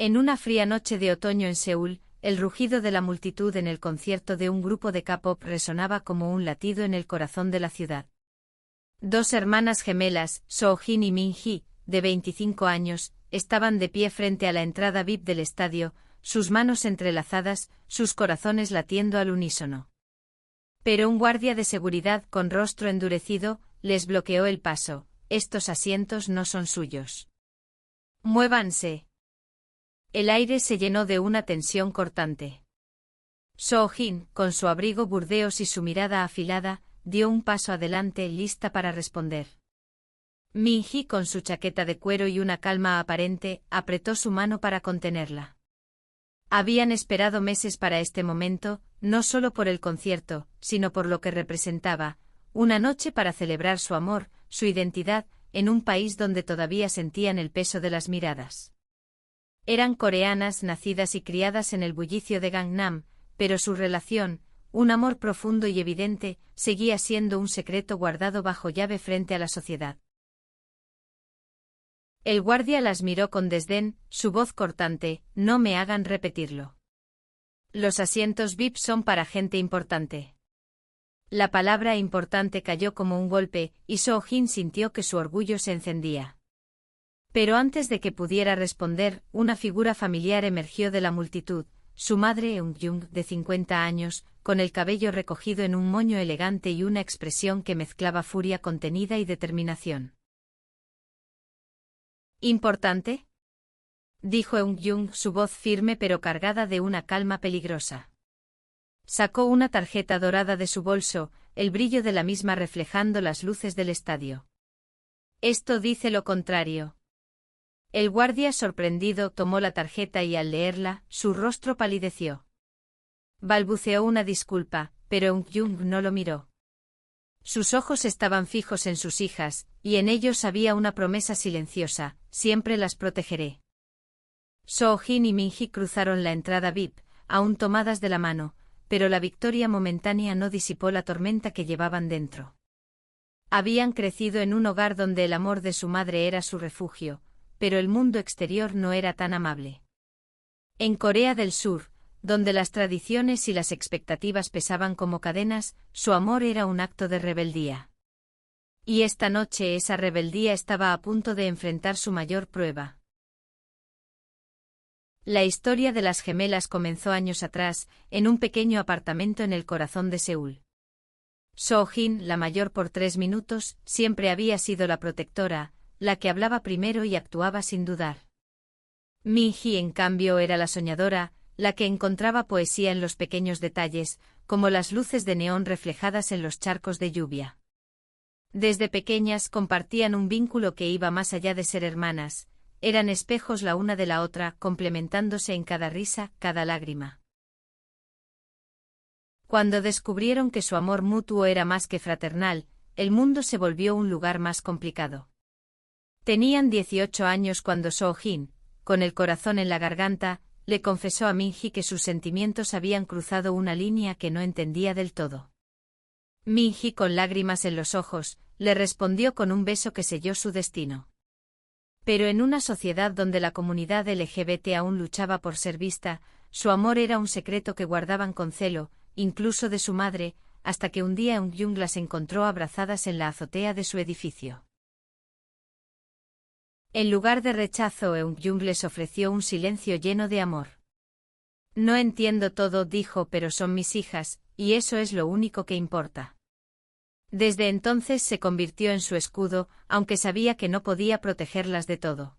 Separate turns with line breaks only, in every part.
En una fría noche de otoño en Seúl, el rugido de la multitud en el concierto de un grupo de K-pop resonaba como un latido en el corazón de la ciudad. Dos hermanas gemelas, Soo-jin y Min-hee, de 25 años, estaban de pie frente a la entrada VIP del estadio, sus manos entrelazadas, sus corazones latiendo al unísono. Pero un guardia de seguridad con rostro endurecido les bloqueó el paso. Estos asientos no son suyos. ¡Muévanse! El aire se llenó de una tensión cortante. Soo-jin, con su abrigo burdeos y su mirada afilada, dio un paso adelante lista para responder. Min-hee, con su chaqueta de cuero y una calma aparente, apretó su mano para contenerla. Habían esperado meses para este momento, no solo por el concierto, sino por lo que representaba, una noche para celebrar su amor, su identidad, en un país donde todavía sentían el peso de las miradas. Eran coreanas nacidas y criadas en el bullicio de Gangnam, pero su relación, un amor profundo y evidente, seguía siendo un secreto guardado bajo llave frente a la sociedad. El guardia las miró con desdén, su voz cortante: no me hagan repetirlo. Los asientos VIP son para gente importante. La palabra importante cayó como un golpe, y Soo-jin sintió que su orgullo se encendía. Pero antes de que pudiera responder, una figura familiar emergió de la multitud, su madre Eun-jung, de 50 años, con el cabello recogido en un moño elegante y una expresión que mezclaba furia contenida y determinación. ¿Importante?, dijo Eun-jung, su voz firme pero cargada de una calma peligrosa. Sacó una tarjeta dorada de su bolso, el brillo de la misma reflejando las luces del estadio. Esto dice lo contrario. El guardia, sorprendido, tomó la tarjeta y al leerla, su rostro palideció. Balbuceó una disculpa, pero Eun-jung no lo miró. Sus ojos estaban fijos en sus hijas, y en ellos había una promesa silenciosa: siempre las protegeré. Soo-jin y Min-hee cruzaron la entrada VIP, aún tomadas de la mano, pero la victoria momentánea no disipó la tormenta que llevaban dentro. Habían crecido en un hogar donde el amor de su madre era su refugio, pero el mundo exterior no era tan amable. En Corea del Sur, donde las tradiciones y las expectativas pesaban como cadenas, su amor era un acto de rebeldía. Y esta noche esa rebeldía estaba a punto de enfrentar su mayor prueba. La historia de las gemelas comenzó años atrás, en un pequeño apartamento en el corazón de Seúl. Soo-jin, la mayor por 3 minutos, siempre había sido la protectora, la que hablaba primero y actuaba sin dudar. Min-hee, en cambio, era la soñadora, la que encontraba poesía en los pequeños detalles, como las luces de neón reflejadas en los charcos de lluvia. Desde pequeñas compartían un vínculo que iba más allá de ser hermanas, eran espejos la una de la otra, complementándose en cada risa, cada lágrima. Cuando descubrieron que su amor mutuo era más que fraternal, el mundo se volvió un lugar más complicado. Tenían 18 años cuando Soo-jin, con el corazón en la garganta, le confesó a Min-hee que sus sentimientos habían cruzado una línea que no entendía del todo. Min-hee, con lágrimas en los ojos, le respondió con un beso que selló su destino. Pero en una sociedad donde la comunidad LGBT aún luchaba por ser vista, su amor era un secreto que guardaban con celo, incluso de su madre, hasta que un día Eun-jung las encontró abrazadas en la azotea de su edificio. En lugar de rechazo, Eun-jung les ofreció un silencio lleno de amor. No entiendo todo, dijo, pero son mis hijas, y eso es lo único que importa. Desde entonces se convirtió en su escudo, aunque sabía que no podía protegerlas de todo.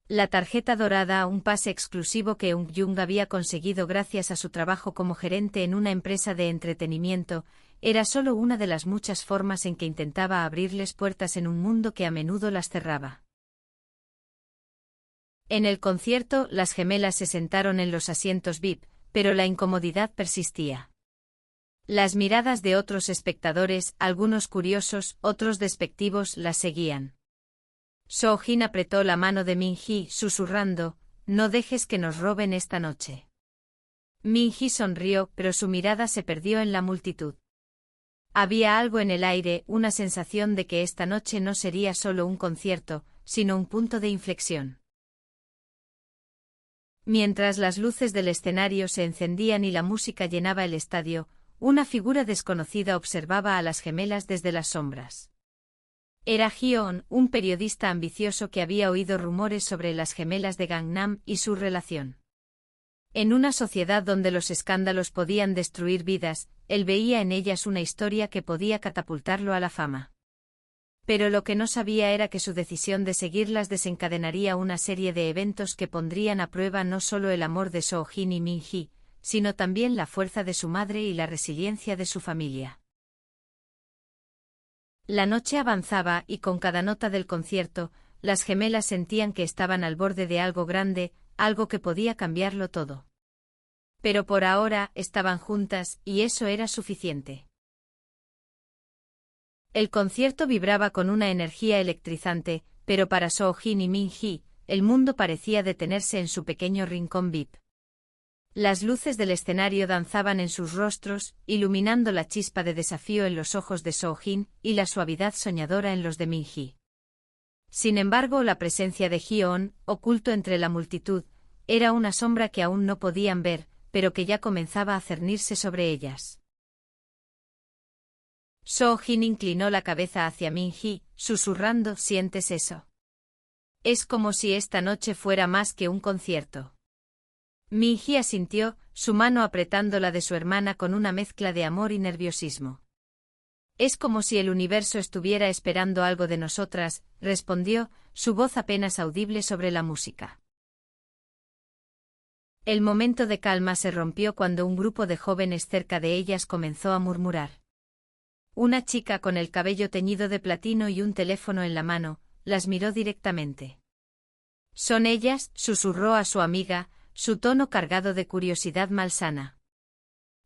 La tarjeta dorada, un pase exclusivo que Eun-jung había conseguido gracias a su trabajo como gerente en una empresa de entretenimiento, era solo una de las muchas formas en que intentaba abrirles puertas en un mundo que a menudo las cerraba. En el concierto, las gemelas se sentaron en los asientos VIP, pero la incomodidad persistía. Las miradas de otros espectadores, algunos curiosos, otros despectivos, las seguían. Soo-jin apretó la mano de Min-hee, susurrando: no dejes que nos roben esta noche. Min-hee sonrió, pero su mirada se perdió en la multitud. Había algo en el aire, una sensación de que esta noche no sería solo un concierto, sino un punto de inflexión. Mientras las luces del escenario se encendían y la música llenaba el estadio, una figura desconocida observaba a las gemelas desde las sombras. Era Hyeon, un periodista ambicioso que había oído rumores sobre las gemelas de Gangnam y su relación. En una sociedad donde los escándalos podían destruir vidas, él veía en ellas una historia que podía catapultarlo a la fama. Pero lo que no sabía era que su decisión de seguirlas desencadenaría una serie de eventos que pondrían a prueba no solo el amor de Soo-jin y Min-hee, sino también la fuerza de su madre y la resiliencia de su familia. La noche avanzaba y con cada nota del concierto, las gemelas sentían que estaban al borde de algo grande, algo que podía cambiarlo todo. Pero por ahora estaban juntas y eso era suficiente. El concierto vibraba con una energía electrizante, pero para Soo-jin y Min-hee, el mundo parecía detenerse en su pequeño rincón VIP. Las luces del escenario danzaban en sus rostros, iluminando la chispa de desafío en los ojos de Soo-jin y la suavidad soñadora en los de Min-hee. Sin embargo, la presencia de Hyeon, oculto entre la multitud, era una sombra que aún no podían ver, pero que ya comenzaba a cernirse sobre ellas. Soo-jin inclinó la cabeza hacia Min-hee, susurrando: ¿sientes eso? Es como si esta noche fuera más que un concierto. Min-hee asintió, su mano apretando la de su hermana con una mezcla de amor y nerviosismo. Es como si el universo estuviera esperando algo de nosotras, respondió, su voz apenas audible sobre la música. El momento de calma se rompió cuando un grupo de jóvenes cerca de ellas comenzó a murmurar. Una chica con el cabello teñido de platino y un teléfono en la mano, las miró directamente. «¿Son ellas?», susurró a su amiga, su tono cargado de curiosidad malsana.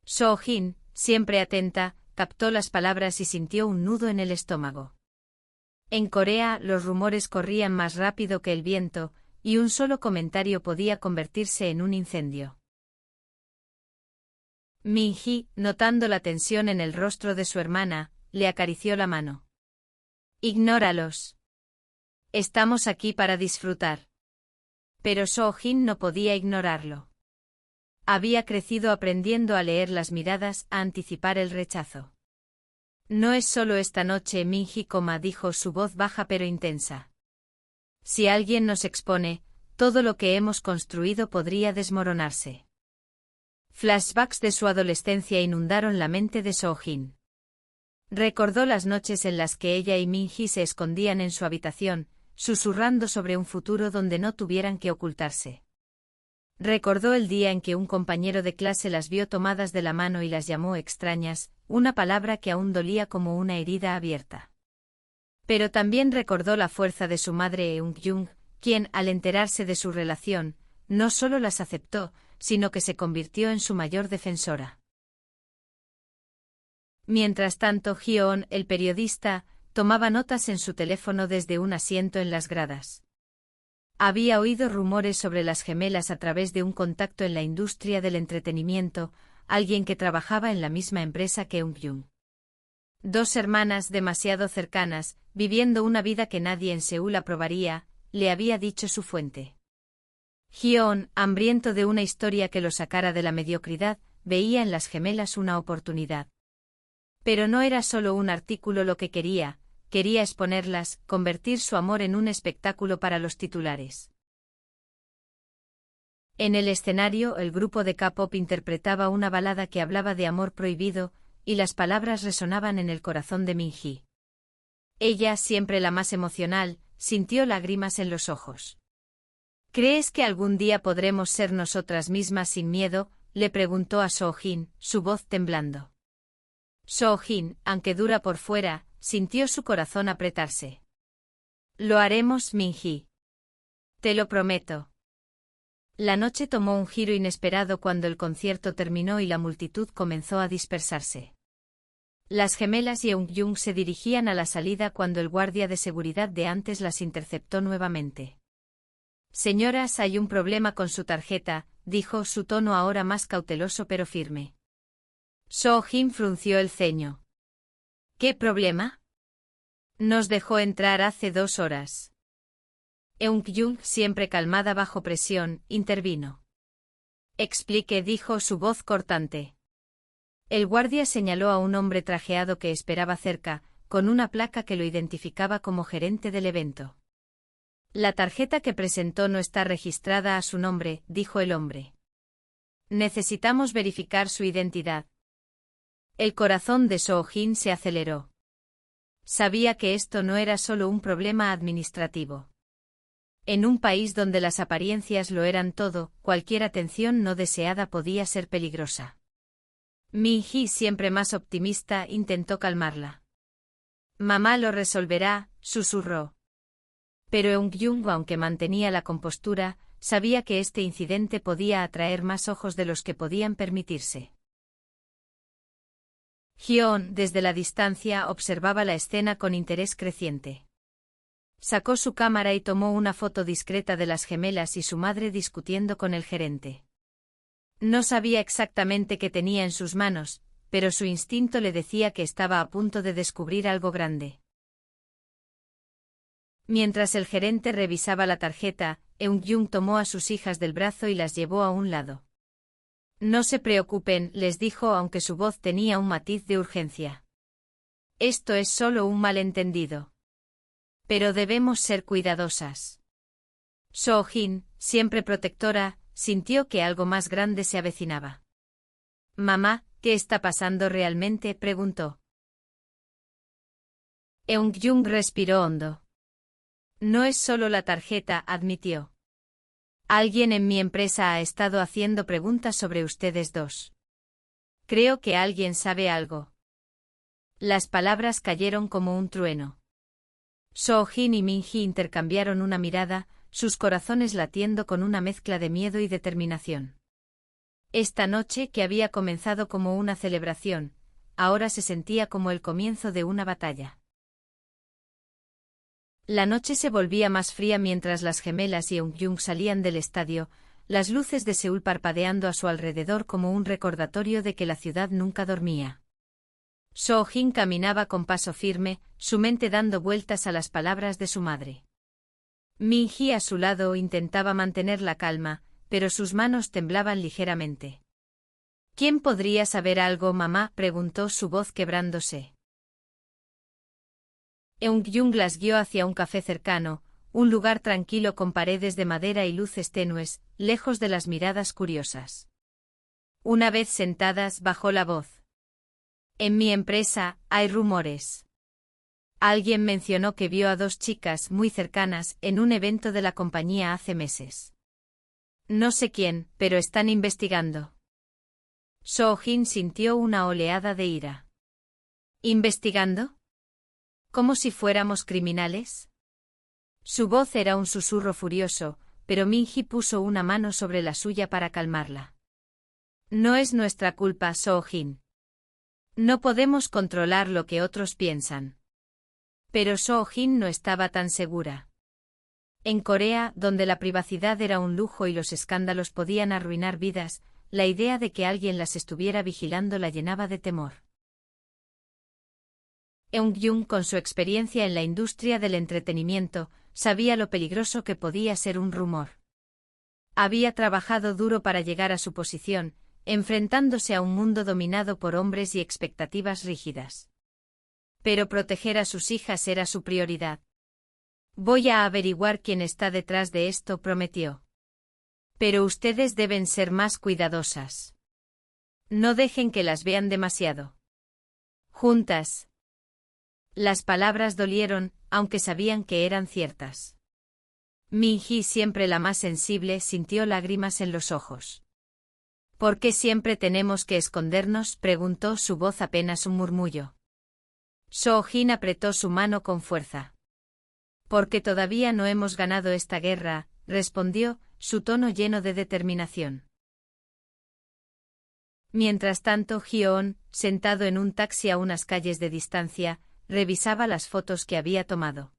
Soo-jin, siempre atenta, captó las palabras y sintió un nudo en el estómago. En Corea los rumores corrían más rápido que el viento, y un solo comentario podía convertirse en un incendio. Min-hee, notando la tensión en el rostro de su hermana, le acarició la mano. «Ignóralos. Estamos aquí para disfrutar». Pero Soo-jin no podía ignorarlo. Había crecido aprendiendo a leer las miradas, a anticipar el rechazo. «No es solo esta noche», Min-hee, dijo, su voz baja pero intensa. «Si alguien nos expone, todo lo que hemos construido podría desmoronarse». Flashbacks de su adolescencia inundaron la mente de Soo-jin. Recordó las noches en las que ella y Min-hee se escondían en su habitación, susurrando sobre un futuro donde no tuvieran que ocultarse. Recordó el día en que un compañero de clase las vio tomadas de la mano y las llamó extrañas, una palabra que aún dolía como una herida abierta. Pero también recordó la fuerza de su madre Eun-jung, quien, al enterarse de su relación, no solo las aceptó, sino que se convirtió en su mayor defensora. Mientras tanto, Hyeon, el periodista, tomaba notas en su teléfono desde un asiento en las gradas. Había oído rumores sobre las gemelas a través de un contacto en la industria del entretenimiento, alguien que trabajaba en la misma empresa que Eun-jung. Dos hermanas demasiado cercanas, viviendo una vida que nadie en Seúl aprobaría, le había dicho su fuente. Hyeon, hambriento de una historia que lo sacara de la mediocridad, veía en las gemelas una oportunidad. Pero no era solo un artículo lo que quería exponerlas, convertir su amor en un espectáculo para los titulares. En el escenario, el grupo de K-pop interpretaba una balada que hablaba de amor prohibido, y las palabras resonaban en el corazón de Min-hee. Ella, siempre la más emocional, sintió lágrimas en los ojos. «¿Crees que algún día podremos ser nosotras mismas sin miedo?», le preguntó a Soo-jin, su voz temblando. Soo-jin, aunque dura por fuera, sintió su corazón apretarse. «Lo haremos, Min-hee. Te lo prometo». La noche tomó un giro inesperado cuando el concierto terminó y la multitud comenzó a dispersarse. Las gemelas y Eun-jung se dirigían a la salida cuando el guardia de seguridad de antes las interceptó nuevamente. «Señoras, hay un problema con su tarjeta», dijo, su tono ahora más cauteloso pero firme. Soo-jin frunció el ceño. «¿Qué problema?» «Nos dejó entrar hace 2 horas». Eun-jung, siempre calmada bajo presión, intervino. Explique, dijo su voz cortante. El guardia señaló a un hombre trajeado que esperaba cerca, con una placa que lo identificaba como gerente del evento. La tarjeta que presentó no está registrada a su nombre, dijo el hombre. Necesitamos verificar su identidad. El corazón de Soo-jin se aceleró. Sabía que esto no era solo un problema administrativo. En un país donde las apariencias lo eran todo, cualquier atención no deseada podía ser peligrosa. Min-hee, siempre más optimista, intentó calmarla. Mamá lo resolverá, susurró. Pero Eun-gyung, aunque mantenía la compostura, sabía que este incidente podía atraer más ojos de los que podían permitirse. Hyeon, desde la distancia, observaba la escena con interés creciente. Sacó su cámara y tomó una foto discreta de las gemelas y su madre discutiendo con el gerente. No sabía exactamente qué tenía en sus manos, pero su instinto le decía que estaba a punto de descubrir algo grande. Mientras el gerente revisaba la tarjeta, Eun-gyung tomó a sus hijas del brazo y las llevó a un lado. No se preocupen, les dijo, aunque su voz tenía un matiz de urgencia. Esto es solo un malentendido. Pero debemos ser cuidadosas. Soo-jin, siempre protectora, sintió que algo más grande se avecinaba. Mamá, ¿qué está pasando realmente?, preguntó. Eun-gyung respiró hondo. No es solo la tarjeta, admitió. Alguien en mi empresa ha estado haciendo preguntas sobre ustedes dos. Creo que alguien sabe algo. Las palabras cayeron como un trueno. Soo-jin y Min-hee intercambiaron una mirada, sus corazones latiendo con una mezcla de miedo y determinación. Esta noche, que había comenzado como una celebración, ahora se sentía como el comienzo de una batalla. La noche se volvía más fría mientras las gemelas y Eun-gyung salían del estadio, las luces de Seúl parpadeando a su alrededor como un recordatorio de que la ciudad nunca dormía. Soo-jin caminaba con paso firme, su mente dando vueltas a las palabras de su madre. Min-hee a su lado intentaba mantener la calma, pero sus manos temblaban ligeramente. ¿Quién podría saber algo, mamá?, preguntó su voz quebrándose. Eun-gyung las guió hacia un café cercano, un lugar tranquilo con paredes de madera y luces tenues, lejos de las miradas curiosas. Una vez sentadas, bajó la voz. En mi empresa, hay rumores. Alguien mencionó que vio a dos chicas muy cercanas en un evento de la compañía hace meses. No sé quién, pero están investigando. Soo-jin sintió una oleada de ira. ¿Investigando? ¿Como si fuéramos criminales? Su voz era un susurro furioso, pero Min-hee puso una mano sobre la suya para calmarla. No es nuestra culpa, Soo-jin. No podemos controlar lo que otros piensan. Pero Soo-jin no estaba tan segura. En Corea, donde la privacidad era un lujo y los escándalos podían arruinar vidas, la idea de que alguien las estuviera vigilando la llenaba de temor. Eun-gyung, con su experiencia en la industria del entretenimiento, sabía lo peligroso que podía ser un rumor. Había trabajado duro para llegar a su posición, enfrentándose a un mundo dominado por hombres y expectativas rígidas. Pero proteger a sus hijas era su prioridad. Voy a averiguar quién está detrás de esto, prometió. Pero ustedes deben ser más cuidadosas. No dejen que las vean demasiado. Juntas. Las palabras dolieron, aunque sabían que eran ciertas. Min-hee, siempre la más sensible, sintió lágrimas en los ojos. ¿Por qué siempre tenemos que escondernos?, preguntó, su voz apenas un murmullo. Soo-jin apretó su mano con fuerza. Porque todavía no hemos ganado esta guerra, respondió, su tono lleno de determinación. Mientras tanto, Hyeon, sentado en un taxi a unas calles de distancia, revisaba las fotos que había tomado.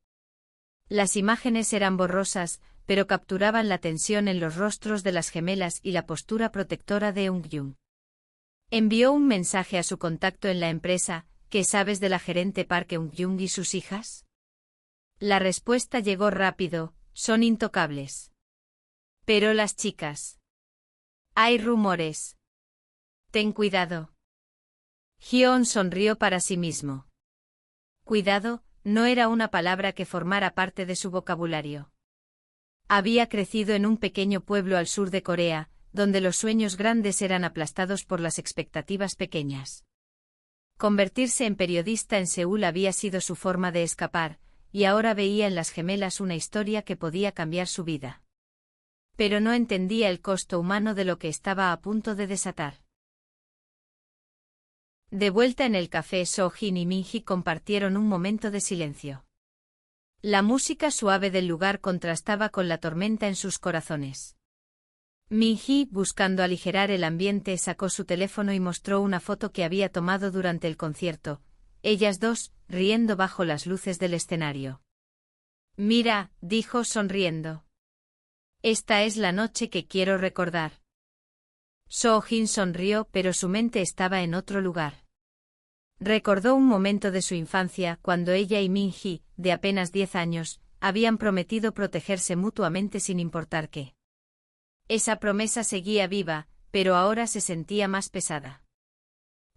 Las imágenes eran borrosas, pero capturaban la tensión en los rostros de las gemelas y la postura protectora de Eun-gyung. Envió un mensaje a su contacto en la empresa: ¿qué sabes de la gerente Park Eun-gyung y sus hijas? La respuesta llegó rápido: son intocables. Pero las chicas. Hay rumores. Ten cuidado. Hyo-on sonrió para sí mismo. Cuidado, no era una palabra que formara parte de su vocabulario. Había crecido en un pequeño pueblo al sur de Corea, donde los sueños grandes eran aplastados por las expectativas pequeñas. Convertirse en periodista en Seúl había sido su forma de escapar, y ahora veía en las gemelas una historia que podía cambiar su vida. Pero no entendía el costo humano de lo que estaba a punto de desatar. De vuelta en el café, So-jin y Min-hee compartieron un momento de silencio. La música suave del lugar contrastaba con la tormenta en sus corazones. Min-hee, buscando aligerar el ambiente, sacó su teléfono y mostró una foto que había tomado durante el concierto, ellas dos, riendo bajo las luces del escenario. Mira, dijo sonriendo. Esta es la noche que quiero recordar. So-jin sonrió, pero su mente estaba en otro lugar. Recordó un momento de su infancia cuando ella y Min-hee, de apenas 10 años, habían prometido protegerse mutuamente sin importar qué. Esa promesa seguía viva, pero ahora se sentía más pesada.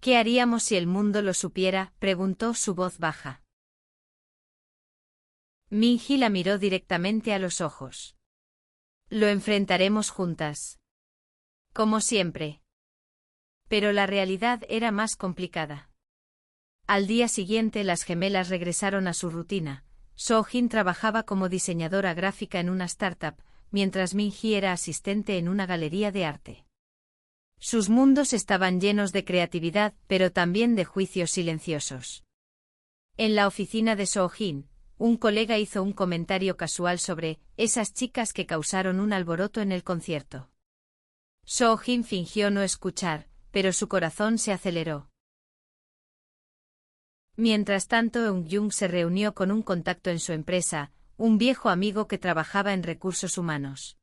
¿Qué haríamos si el mundo lo supiera?, preguntó su voz baja. Min-hee la miró directamente a los ojos. Lo enfrentaremos juntas. Como siempre. Pero la realidad era más complicada. Al día siguiente las gemelas regresaron a su rutina. So-jin trabajaba como diseñadora gráfica en una startup, mientras Min-hee era asistente en una galería de arte. Sus mundos estaban llenos de creatividad, pero también de juicios silenciosos. En la oficina de So-jin, un colega hizo un comentario casual sobre esas chicas que causaron un alboroto en el concierto. So-jin fingió no escuchar, pero su corazón se aceleró. Mientras tanto, Eun-jung se reunió con un contacto en su empresa, un viejo amigo que trabajaba en recursos humanos.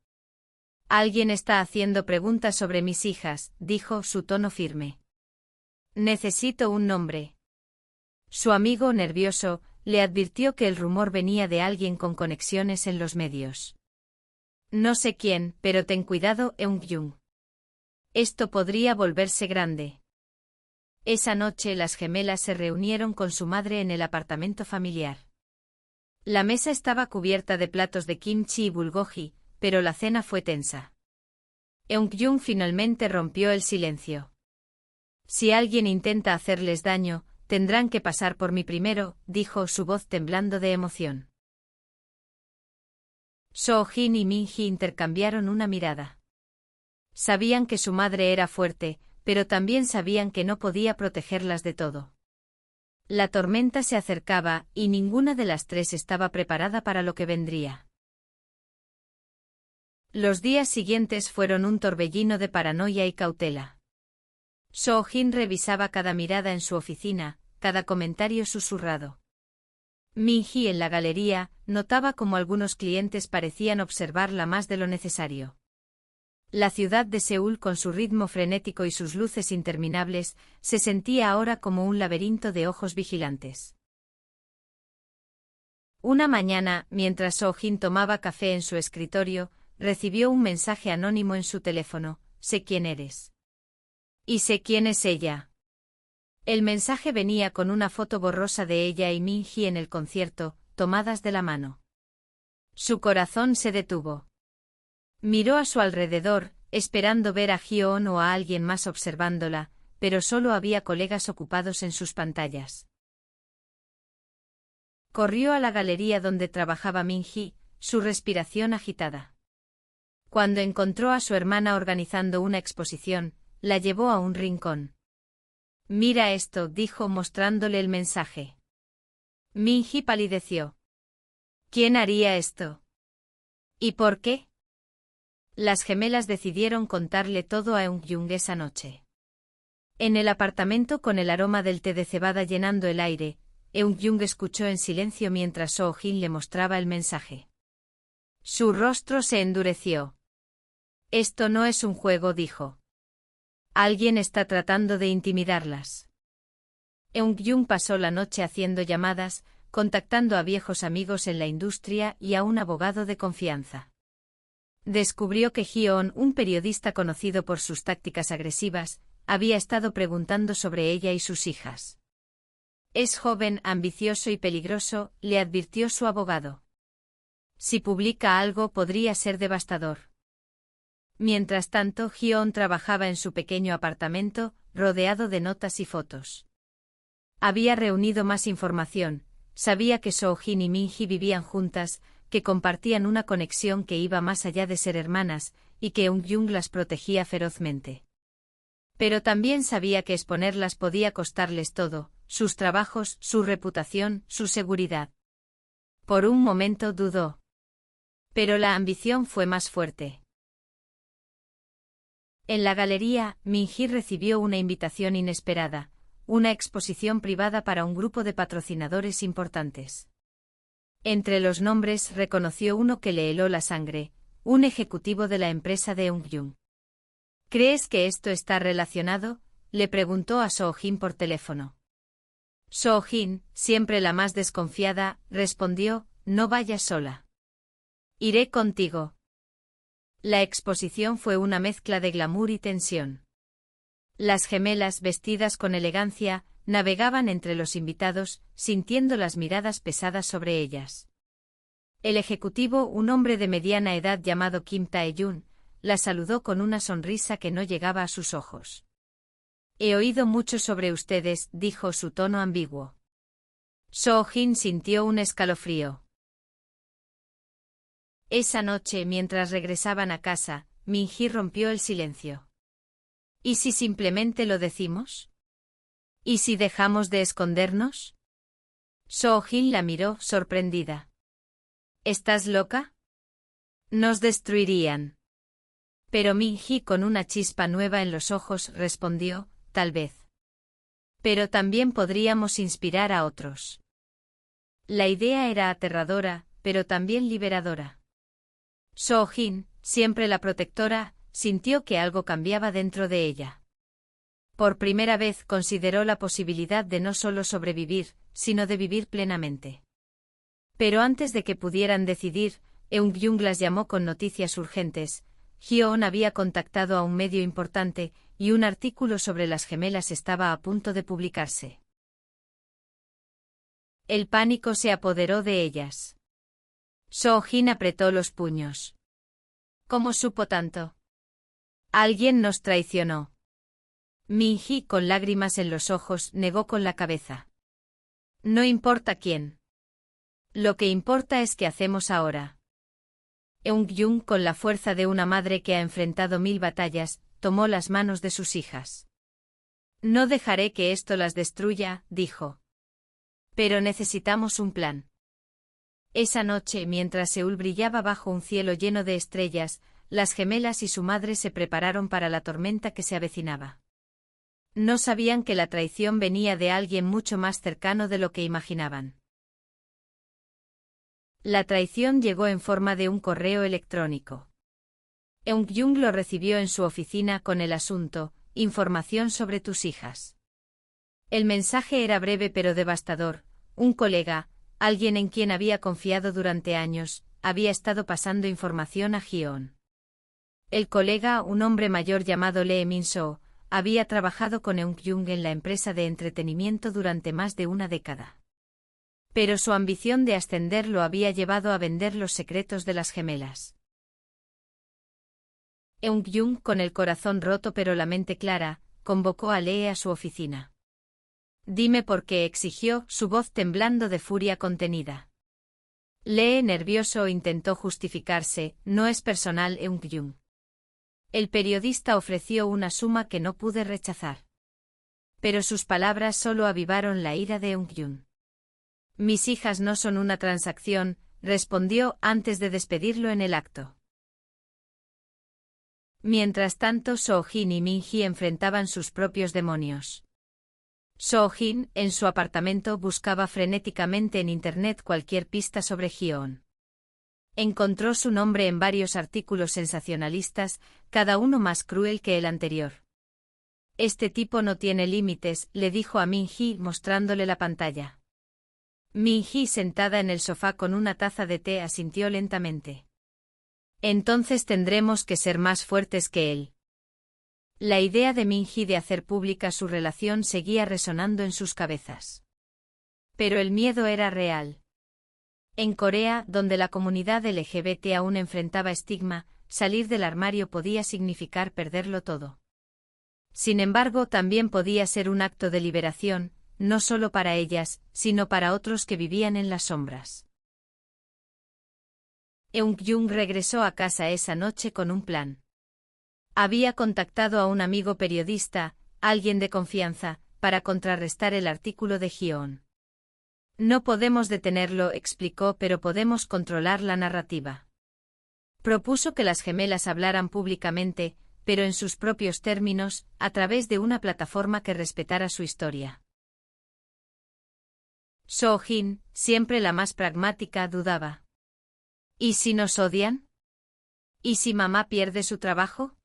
Alguien está haciendo preguntas sobre mis hijas, dijo, su tono firme. Necesito un nombre. Su amigo, nervioso, le advirtió que el rumor venía de alguien con conexiones en los medios. No sé quién, pero ten cuidado, Eun-jung. Esto podría volverse grande. Esa noche las gemelas se reunieron con su madre en el apartamento familiar. La mesa estaba cubierta de platos de kimchi y bulgogi, pero la cena fue tensa. Eun-jung finalmente rompió el silencio. Si alguien intenta hacerles daño, tendrán que pasar por mí primero, dijo, su voz temblando de emoción. So-jin y Min-hee intercambiaron una mirada. Sabían que su madre era fuerte, pero también sabían que no podía protegerlas de todo. La tormenta se acercaba, y ninguna de las tres estaba preparada para lo que vendría. Los días siguientes fueron un torbellino de paranoia y cautela. So-jin revisaba cada mirada en su oficina, cada comentario susurrado. Min-hee en la galería notaba cómo algunos clientes parecían observarla más de lo necesario. La ciudad de Seúl, con su ritmo frenético y sus luces interminables, se sentía ahora como un laberinto de ojos vigilantes. Una mañana, mientras So-jin tomaba café en su escritorio, recibió un mensaje anónimo en su teléfono: sé quién eres. Y sé quién es ella. El mensaje venía con una foto borrosa de ella y Min-hee en el concierto, tomadas de la mano. Su corazón se detuvo. Miró a su alrededor, esperando ver a Hyo-on o a alguien más observándola, pero solo había colegas ocupados en sus pantallas. Corrió a la galería donde trabajaba Min-hee, su respiración agitada. Cuando encontró a su hermana organizando una exposición, la llevó a un rincón. Mira esto, dijo mostrándole el mensaje. Min-hee palideció. ¿Quién haría esto? ¿Y por qué? Las gemelas decidieron contarle todo a Eun-jung esa noche. En el apartamento, con el aroma del té de cebada llenando el aire, Eun-jung escuchó en silencio mientras So-jin le mostraba el mensaje. Su rostro se endureció. Esto no es un juego, dijo. Alguien está tratando de intimidarlas. Eun-jung pasó la noche haciendo llamadas, contactando a viejos amigos en la industria y a un abogado de confianza. Descubrió que Hyo-on, un periodista conocido por sus tácticas agresivas, había estado preguntando sobre ella y sus hijas. Es joven, ambicioso y peligroso, le advirtió su abogado. Si publica algo podría ser devastador. Mientras tanto, Hyo-on trabajaba en su pequeño apartamento, rodeado de notas y fotos. Había reunido más información, sabía que Soo-jin y Min-hee vivían juntas, que compartían una conexión que iba más allá de ser hermanas, y que Eun-jung las protegía ferozmente. Pero también sabía que exponerlas podía costarles todo, sus trabajos, su reputación, su seguridad. Por un momento dudó. Pero la ambición fue más fuerte. En la galería, Min-hee recibió una invitación inesperada, una exposición privada para un grupo de patrocinadores importantes. Entre los nombres reconoció uno que le heló la sangre, un ejecutivo de la empresa de Eun-jung. ¿Crees que esto está relacionado?, le preguntó a Soo-jin por teléfono. Soo-jin, siempre la más desconfiada, respondió, no vayas sola. Iré contigo. La exposición fue una mezcla de glamour y tensión. Las gemelas, vestidas con elegancia, navegaban entre los invitados, sintiendo las miradas pesadas sobre ellas. El ejecutivo, un hombre de mediana edad llamado Kim Tae-jun, la saludó con una sonrisa que no llegaba a sus ojos. He oído mucho sobre ustedes, dijo su tono ambiguo. Soo-jin sintió un escalofrío. Esa noche, mientras regresaban a casa, Min-hee rompió el silencio. ¿Y si simplemente lo decimos? ¿Y si dejamos de escondernos? Soo-jin la miró, sorprendida. ¿Estás loca? Nos destruirían. Pero Min-hee, con una chispa nueva en los ojos, respondió, tal vez. Pero también podríamos inspirar a otros. La idea era aterradora, pero también liberadora. Soo-jin, siempre la protectora, sintió que algo cambiaba dentro de ella. Por primera vez consideró la posibilidad de no solo sobrevivir, sino de vivir plenamente. Pero antes de que pudieran decidir, Eun-jung las llamó con noticias urgentes. Hyo-on había contactado a un medio importante, y un artículo sobre las gemelas estaba a punto de publicarse. El pánico se apoderó de ellas. Soo-jin apretó los puños. ¿Cómo supo tanto? Alguien nos traicionó. Min-hee, con lágrimas en los ojos, negó con la cabeza. No importa quién. Lo que importa es qué hacemos ahora. Eun-jung, con la fuerza de una madre que ha enfrentado 1000 batallas, tomó las manos de sus hijas. No dejaré que esto las destruya, dijo. Pero necesitamos un plan. Esa noche, mientras Seúl brillaba bajo un cielo lleno de estrellas, las gemelas y su madre se prepararon para la tormenta que se avecinaba. No sabían que la traición venía de alguien mucho más cercano de lo que imaginaban. La traición llegó en forma de un correo electrónico. Eun-jung lo recibió en su oficina con el asunto, información sobre tus hijas. El mensaje era breve pero devastador. Un colega, alguien en quien había confiado durante años, había estado pasando información a Hyo-on. El colega, un hombre mayor llamado Lee Min-soo, había trabajado con Eun-jung en la empresa de entretenimiento durante más de una década. Pero su ambición de ascender lo había llevado a vender los secretos de las gemelas. Eun-jung, con el corazón roto pero la mente clara, convocó a Lee a su oficina. Dime por qué, exigió, su voz temblando de furia contenida. Lee, nervioso, intentó justificarse, no es personal, Eun-jung. El periodista ofreció una suma que no pude rechazar. Pero sus palabras solo avivaron la ira de Eun-jung. Mis hijas no son una transacción, respondió antes de despedirlo en el acto. Mientras tanto, Soo-jin y Min-hee enfrentaban sus propios demonios. Soo-jin, en su apartamento, buscaba frenéticamente en Internet cualquier pista sobre Hyo-on. Encontró su nombre en varios artículos sensacionalistas, cada uno más cruel que el anterior. Este tipo no tiene límites, le dijo a Min-hee mostrándole la pantalla. Min-hee, sentada en el sofá con una taza de té, asintió lentamente. Entonces tendremos que ser más fuertes que él. La idea de Minhee de hacer pública su relación seguía resonando en sus cabezas. Pero el miedo era real. En Corea, donde la comunidad LGBT aún enfrentaba estigma, salir del armario podía significar perderlo todo. Sin embargo, también podía ser un acto de liberación, no solo para ellas, sino para otros que vivían en las sombras. Eun-jung regresó a casa esa noche con un plan. Había contactado a un amigo periodista, alguien de confianza, para contrarrestar el artículo de Hyeon. No podemos detenerlo, explicó, pero podemos controlar la narrativa. Propuso que las gemelas hablaran públicamente, pero en sus propios términos, a través de una plataforma que respetara su historia. So-jin, siempre la más pragmática, dudaba. ¿Y si nos odian? ¿Y si mamá pierde su trabajo?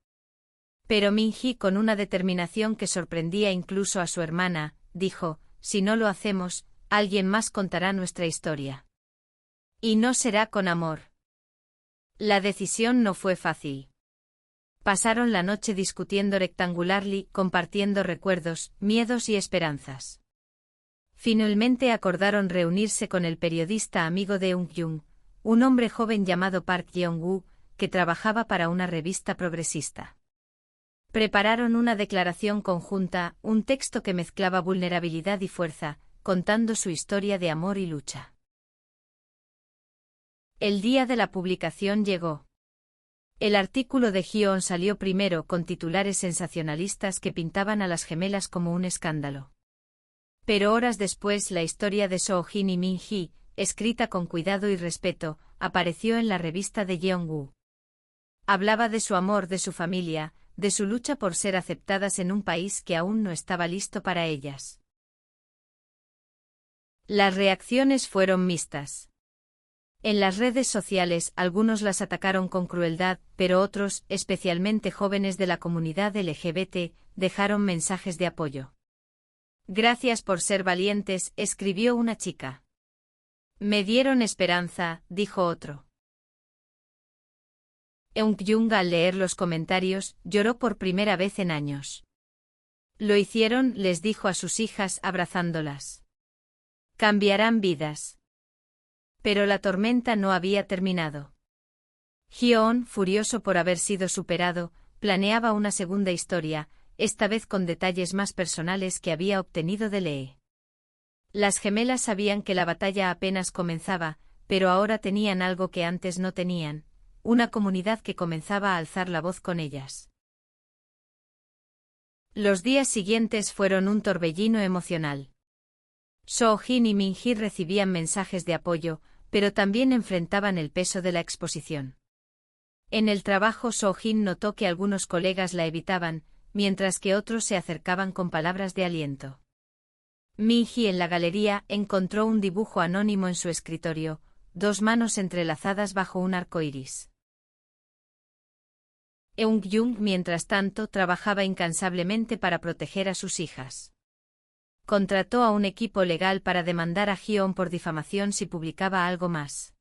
Pero Minhee, con una determinación que sorprendía incluso a su hermana, dijo, si no lo hacemos, alguien más contará nuestra historia. Y no será con amor. La decisión no fue fácil. Pasaron la noche discutiendo rectangularly, compartiendo recuerdos, miedos y esperanzas. Finalmente acordaron reunirse con el periodista amigo de Eun-jung, un hombre joven llamado Park Yeong-woo, que trabajaba para una revista progresista. Prepararon una declaración conjunta, un texto que mezclaba vulnerabilidad y fuerza, contando su historia de amor y lucha. El día de la publicación llegó. El artículo de Hyeon salió primero con titulares sensacionalistas que pintaban a las gemelas como un escándalo. Pero horas después la historia de So-jin y Minhee, escrita con cuidado y respeto, apareció en la revista de Yeong-woo. Hablaba de su amor, de su familia, de su lucha por ser aceptadas en un país que aún no estaba listo para ellas. Las reacciones fueron mixtas. En las redes sociales algunos las atacaron con crueldad, pero otros, especialmente jóvenes de la comunidad LGBT, dejaron mensajes de apoyo. Gracias por ser valientes, escribió una chica. Me dieron esperanza, dijo otro. Eun-jung, al leer los comentarios, lloró por primera vez en años. Lo hicieron, les dijo a sus hijas abrazándolas. Cambiarán vidas. Pero la tormenta no había terminado. Hyeon, furioso por haber sido superado, planeaba una segunda historia, esta vez con detalles más personales que había obtenido de Lee. Las gemelas sabían que la batalla apenas comenzaba, pero ahora tenían algo que antes no tenían, una comunidad que comenzaba a alzar la voz con ellas. Los días siguientes fueron un torbellino emocional. So-jin y Minhee recibían mensajes de apoyo, pero también enfrentaban el peso de la exposición. En el trabajo So-jin notó que algunos colegas la evitaban, mientras que otros se acercaban con palabras de aliento. Minhee, en la galería, encontró un dibujo anónimo en su escritorio, dos manos entrelazadas bajo un arco iris. Eun-jung, mientras tanto, trabajaba incansablemente para proteger a sus hijas. Contrató a un equipo legal para demandar a Hyeon por difamación si publicaba algo más.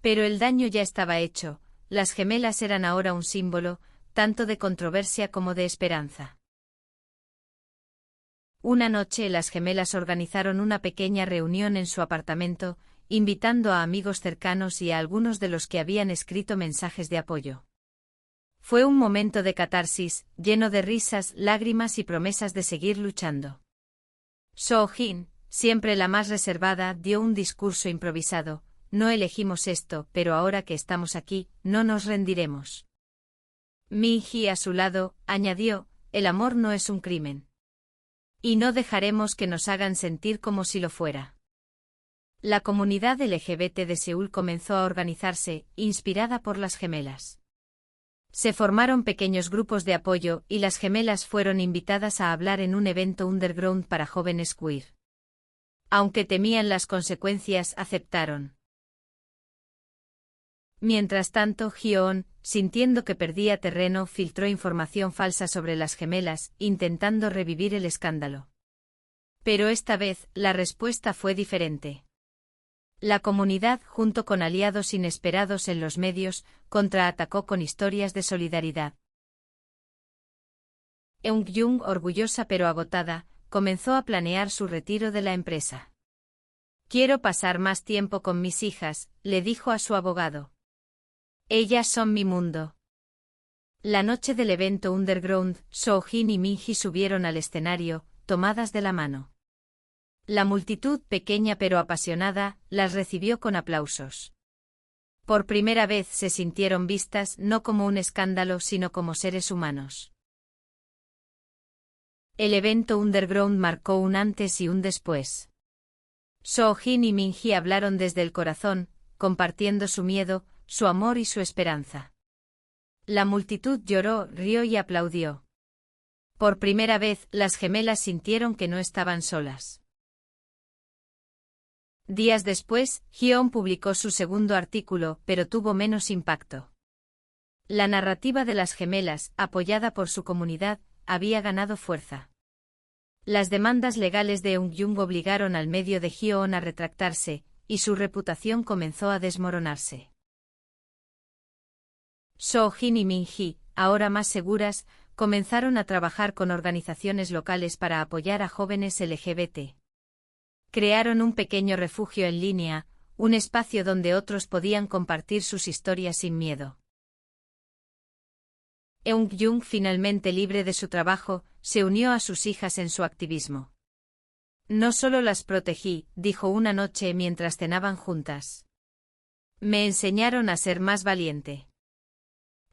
Pero el daño ya estaba hecho, las gemelas eran ahora un símbolo, tanto de controversia como de esperanza. Una noche las gemelas organizaron una pequeña reunión en su apartamento, invitando a amigos cercanos y a algunos de los que habían escrito mensajes de apoyo. Fue un momento de catarsis, lleno de risas, lágrimas y promesas de seguir luchando. So-jin, siempre la más reservada, dio un discurso improvisado. No elegimos esto, pero ahora que estamos aquí, no nos rendiremos. Minhee, a su lado, añadió, el amor no es un crimen. Y no dejaremos que nos hagan sentir como si lo fuera. La comunidad LGBT de Seúl comenzó a organizarse, inspirada por las gemelas. Se formaron pequeños grupos de apoyo y las gemelas fueron invitadas a hablar en un evento underground para jóvenes queer. Aunque temían las consecuencias, aceptaron. Mientras tanto, Hyeon, sintiendo que perdía terreno, filtró información falsa sobre las gemelas, intentando revivir el escándalo. Pero esta vez, la respuesta fue diferente. La comunidad, junto con aliados inesperados en los medios, contraatacó con historias de solidaridad. Eun-jung, orgullosa pero agotada, comenzó a planear su retiro de la empresa. «Quiero pasar más tiempo con mis hijas», le dijo a su abogado. «Ellas son mi mundo». La noche del evento Underground, Soo-jin y Min-hee subieron al escenario, tomadas de la mano. La multitud, pequeña pero apasionada, las recibió con aplausos. Por primera vez se sintieron vistas no como un escándalo sino como seres humanos. El evento Underground marcó un antes y un después. Soo-jin y Min-hee hablaron desde el corazón, compartiendo su miedo, su amor y su esperanza. La multitud lloró, rió y aplaudió. Por primera vez, las gemelas sintieron que no estaban solas. Días después, Hyeon publicó su segundo artículo, pero tuvo menos impacto. La narrativa de las gemelas, apoyada por su comunidad, había ganado fuerza. Las demandas legales de Eun-jung obligaron al medio de Hyeon a retractarse, y su reputación comenzó a desmoronarse. Soo-jin y Min-hee, ahora más seguras, comenzaron a trabajar con organizaciones locales para apoyar a jóvenes LGBT. Crearon un pequeño refugio en línea, un espacio donde otros podían compartir sus historias sin miedo. Eun-jung, finalmente libre de su trabajo, se unió a sus hijas en su activismo. «No solo las protegí», dijo una noche mientras cenaban juntas. «Me enseñaron a ser más valiente».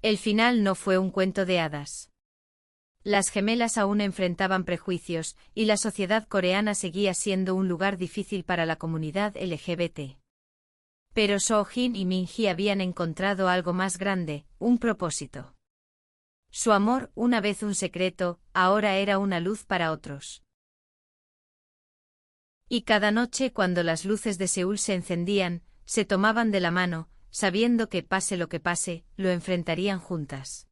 El final no fue un cuento de hadas. Las gemelas aún enfrentaban prejuicios, y la sociedad coreana seguía siendo un lugar difícil para la comunidad LGBT. Pero Soo-jin y Min-hee habían encontrado algo más grande, un propósito. Su amor, una vez un secreto, ahora era una luz para otros. Y cada noche cuando las luces de Seúl se encendían, se tomaban de la mano, sabiendo que pase lo que pase, lo enfrentarían juntas.